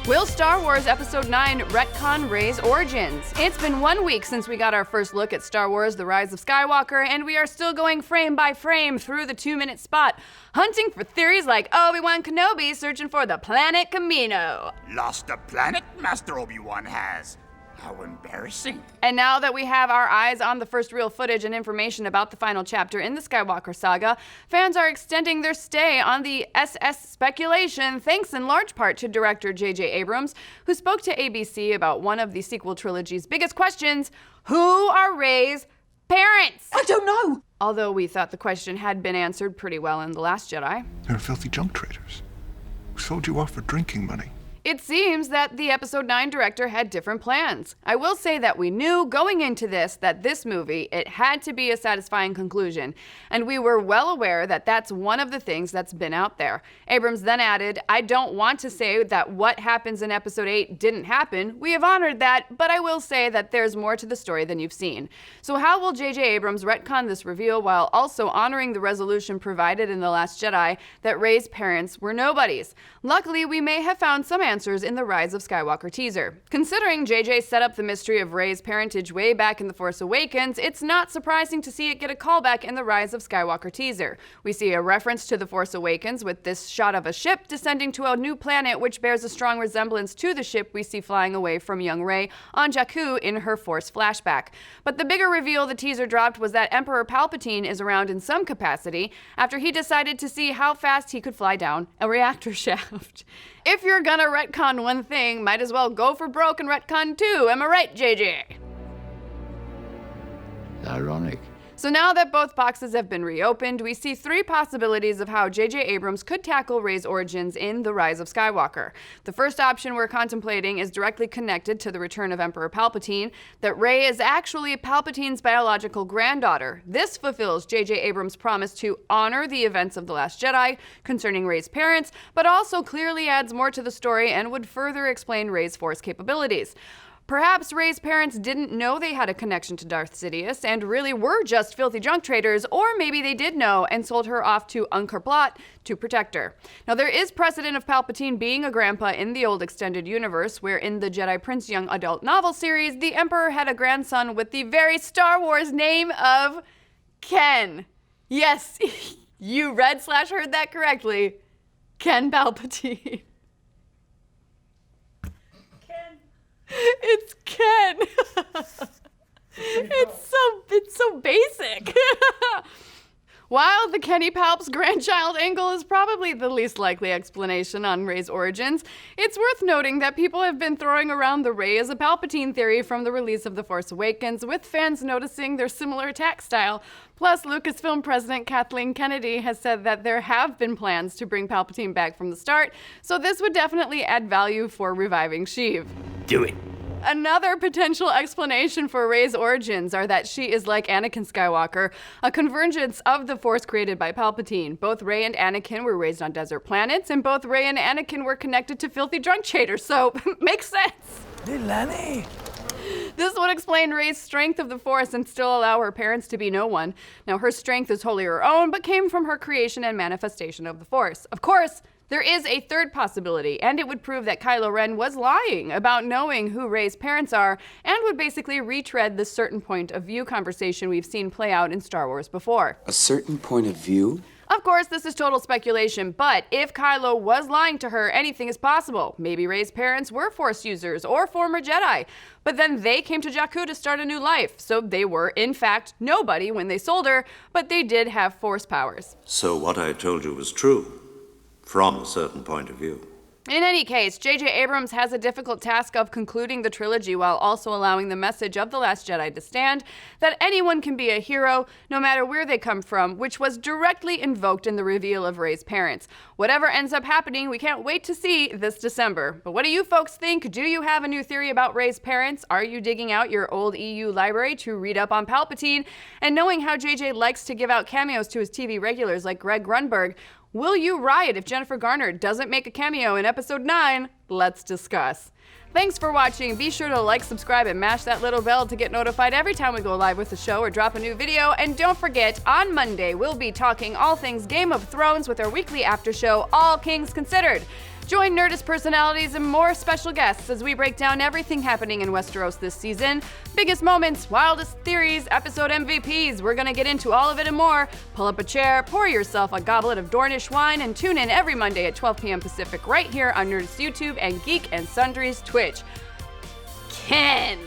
Will Star Wars Episode 9 retcon Rey's origins? It's been 1 week since we got our first look at Star Wars The Rise of Skywalker, and we are still going frame by frame through the 2-minute spot, hunting for theories like Obi-Wan Kenobi searching for the planet Kamino. Lost a planet, Master Obi-Wan has. How embarrassing. And now that we have our eyes on the first real footage and information about the final chapter in the Skywalker saga, fans are extending their stay on the SS speculation, thanks in large part to director JJ Abrams, who spoke to ABC about one of the sequel trilogy's biggest questions: who are Rey's parents? I don't know! Although we thought the question had been answered pretty well in The Last Jedi. They're filthy junk traders who sold you off for drinking money. It seems that the Episode 9 director had different plans. I will say that we knew going into this that this movie, it had to be a satisfying conclusion, and we were well aware that that's one of the things that's been out there. Abrams then added, "I don't want to say that what happens in Episode 8 didn't happen. We have honored that, but I will say that there's more to the story than you've seen." So how will JJ Abrams retcon this reveal while also honoring the resolution provided in The Last Jedi that Rey's parents were nobodies? Luckily, we may have found some answers in the Rise of Skywalker teaser. Considering JJ set up the mystery of Rey's parentage way back in The Force Awakens, it's not surprising to see it get a callback in the Rise of Skywalker teaser. We see a reference to The Force Awakens with this shot of a ship descending to a new planet, which bears a strong resemblance to the ship we see flying away from young Rey on Jakku in her Force flashback. But the bigger reveal the teaser dropped was that Emperor Palpatine is around in some capacity after he decided to see how fast he could fly down a reactor shaft. If you're gonna retcon one thing, might as well go for broke and retcon two. Am I right, JJ? Ironic. So now that both boxes have been reopened, we see 3 possibilities of how JJ Abrams could tackle Rey's origins in The Rise of Skywalker. The first option we're contemplating is directly connected to the return of Emperor Palpatine, that Rey is actually Palpatine's biological granddaughter. This fulfills JJ Abrams' promise to honor the events of The Last Jedi concerning Rey's parents, but also clearly adds more to the story and would further explain Rey's Force capabilities. Perhaps Rey's parents didn't know they had a connection to Darth Sidious and really were just filthy junk traders, or maybe they did know and sold her off to Unkar Plutt to protect her. Now, there is precedent of Palpatine being a grandpa in the old extended universe, where in the Jedi Prince young adult novel series, the Emperor had a grandson with the very Star Wars name of Ken. Yes, you read/heard that correctly. Ken Palpatine. It's Ken. It's so basic. While the Kenny Palp's grandchild angle is probably the least likely explanation on Rey's origins, it's worth noting that people have been throwing around the Rey as a Palpatine theory from the release of The Force Awakens, with fans noticing their similar attack style. Plus, Lucasfilm president Kathleen Kennedy has said that there have been plans to bring Palpatine back from the start, so this would definitely add value for reviving Sheev. Do it. Another potential explanation for Rey's origins are that she is like Anakin Skywalker, a convergence of the Force created by Palpatine. Both Rey and Anakin were raised on desert planets, and both Rey and Anakin were connected to filthy drunk traders, so makes sense. Hey, Lenny. This would explain Rey's strength of the Force and still allow her parents to be no one. Now, her strength is wholly her own, but came from her creation and manifestation of the Force. Of course, there is a third possibility, and it would prove that Kylo Ren was lying about knowing who Rey's parents are, and would basically retread the certain point of view conversation we've seen play out in Star Wars before. A certain point of view? Of course, this is total speculation, but if Kylo was lying to her, anything is possible. Maybe Rey's parents were Force users or former Jedi, but then they came to Jakku to start a new life, so they were, in fact, nobody when they sold her, but they did have Force powers. So what I told you was true, from a certain point of view. In any case, JJ Abrams has a difficult task of concluding the trilogy while also allowing the message of The Last Jedi to stand, that anyone can be a hero, no matter where they come from, which was directly invoked in the reveal of Rey's parents. Whatever ends up happening, we can't wait to see this December. But what do you folks think? Do you have a new theory about Rey's parents? Are you digging out your old EU library to read up on Palpatine? And knowing how JJ likes to give out cameos to his TV regulars like Greg Grunberg, will you riot if Jennifer Garner doesn't make a cameo in Episode 9? Let's discuss. Thanks for watching. Be sure to like, subscribe, and mash that little bell to get notified every time we go live with the show or drop a new video. And don't forget, on Monday, we'll be talking all things Game of Thrones with our weekly after show, All Kings Considered. Join Nerdist personalities and more special guests as we break down everything happening in Westeros this season. Biggest moments, wildest theories, episode MVPs. We're gonna get into all of it and more. Pull up a chair, pour yourself a goblet of Dornish wine, and tune in every Monday at 12 p.m. Pacific right here on Nerdist YouTube and Geek and Sundry's Twitch. Ken!